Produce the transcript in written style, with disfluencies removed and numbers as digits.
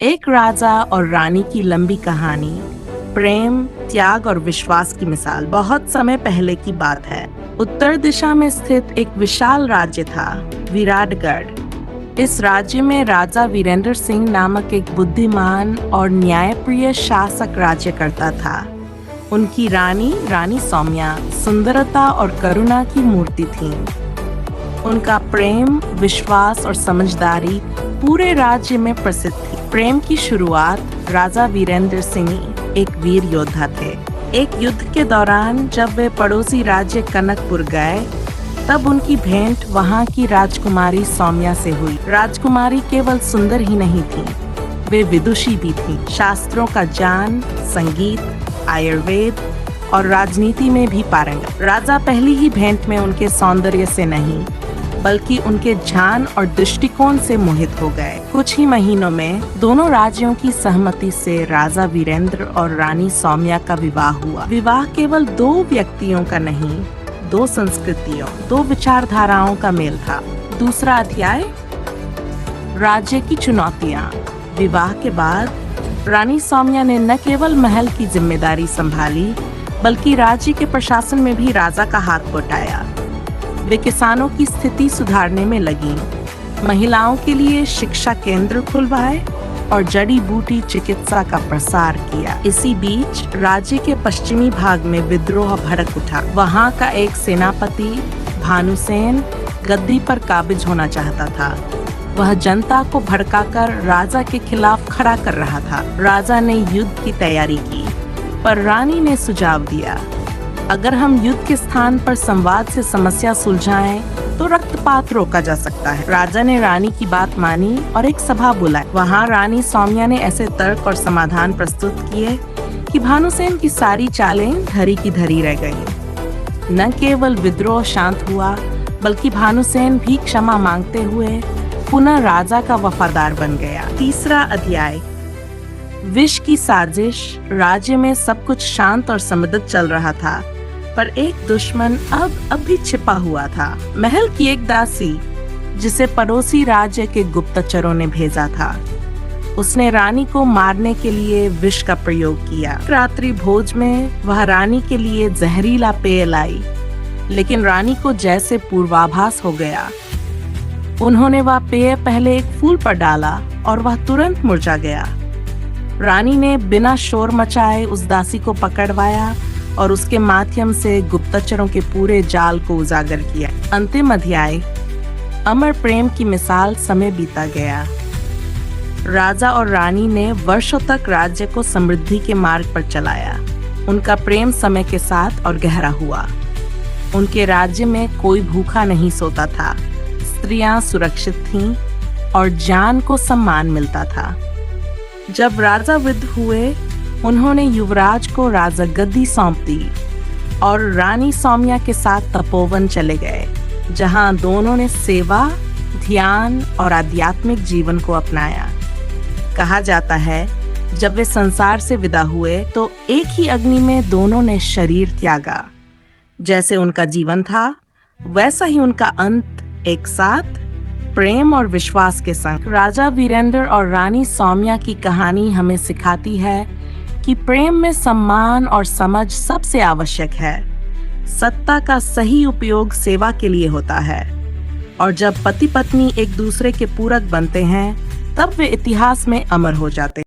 एक राजा और रानी की लंबी कहानी, प्रेम, त्याग और विश्वास की मिसाल। बहुत समय पहले की बात है। उत्तर दिशा में स्थित एक विशाल राज्य था, विराटगढ़। इस राज्य में राजा वीरेंद्र सिंह नामक एक बुद्धिमान और न्यायप्रिय शासक राज्य करता था। उनकी रानी सौम्या सुंदरता और करुणा की मूर्ति थी। उनका प्रेम, विश्वास और समझदारी पूरे राज्य में प्रसिद्ध थी। प्रेम की शुरुआत राजा वीरेंद्र सिंह एक वीर योद्धा थे। एक युद्ध के दौरान जब वे पड़ोसी राज्य कनकपुर गए, तब उनकी भेंट वहां की राजकुमारी सौम्या से हुई। राजकुमारी केवल सुंदर ही नहीं थी, वे विदुषी भी थी। शास्त्रों का ज्ञान, संगीत, आयुर्वेद और राजनीति में भी पारंगत। राजा पहली ही भेंट में उनके सौंदर्य से नहीं, बल्कि उनके ध्यान और दृष्टिकोण से मोहित हो गए। कुछ ही महीनों में दोनों राज्यों की सहमति से राजा वीरेंद्र और रानी सौम्या का विवाह हुआ। विवाह केवल दो व्यक्तियों का नहीं, दो संस्कृतियों, दो विचारधाराओं का मेल था। दूसरा अध्याय, राज्य की चुनौतियां। विवाह के बाद रानी सौम्या ने न केवल महल की जिम्मेदारी संभाली, बल्कि राज्य के प्रशासन में भी राजा का हाथ बटाया। वे किसानों की स्थिति सुधारने में लगी, महिलाओं के लिए शिक्षा केंद्र खुलवाए और जड़ी बूटी चिकित्सा का प्रसार किया। इसी बीच राज्य के पश्चिमी भाग में विद्रोह भड़क उठा। वहां का एक सेनापति भानुसेन गद्दी पर काबिज होना चाहता था। वह जनता को भड़काकर राजा के खिलाफ खड़ा कर रहा था। राजा ने युद्ध की तैयारी की, पर रानी ने सुझाव दिया, अगर हम युद्ध के स्थान पर संवाद से समस्या सुलझाएं, तो रक्तपात रोका जा सकता है। राजा ने रानी की बात मानी और एक सभा बुलाई। वहां रानी सौम्या ने ऐसे तर्क और समाधान प्रस्तुत किए कि भानुसेन की सारी चालें धरी की धरी रह गईं। न केवल विद्रोह शांत हुआ, बल्कि भानुसेन भी क्षमा मांगते हुए पुनः राजा का वफादार बन गया। तीसरा अध्याय, विष की साजिश। राज्य में सब कुछ शांत और समृद्ध चल रहा था, पर एक दुश्मन अब भी छिपा हुआ था। महल की एक दासी, जिसे पड़ोसी राज्य के गुप्तचरों ने भेजा था, उसने रानी को मारने के लिए विष का प्रयोग किया। रात्रि भोज में वह रानी के लिए जहरीला पेय लाई, लेकिन रानी को जैसे पूर्वाभास हो गया। उन्होंने वह पेय पहले एक फूल पर डाला और वह तुरंत मुरझा गया। रानी ने बिना शोर मचाए उस दासी को पकड़वाया और उसके माध्यम से गुप्तचरों के पूरे जाल को उजागर किया। अंतिम अध्याय, अमर प्रेम की मिसाल। समय बीता गया। राजा और रानी ने वर्षों तक राज्य को समृद्धि के मार्ग पर चलाया। उनका प्रेम समय के साथ और गहरा हुआ। उनके राज्य में कोई भूखा नहीं सोता था, स्त्रियां सुरक्षित थीं और जान को सम्मान मिलता था। जब राजा वृद्ध हुए, उन्होंने युवराज को राजा गद्दी सौंप दी और रानी सौम्या के साथ तपोवन चले गए, जहां दोनों ने सेवा, ध्यान और आध्यात्मिक जीवन को अपनाया। कहा जाता है, जब वे संसार से विदा हुए तो एक ही अग्नि में दोनों ने शरीर त्यागा। जैसे उनका जीवन था, वैसा ही उनका अंत, एक साथ प्रेम और विश्वास के संग। राजा वीरेंद्र और रानी सौम्या की कहानी हमें सिखाती है कि प्रेम में सम्मान और समझ सबसे आवश्यक है। सत्ता का सही उपयोग सेवा के लिए होता है, और जब पति पत्नी एक दूसरे के पूरक बनते हैं, तब वे इतिहास में अमर हो जाते हैं।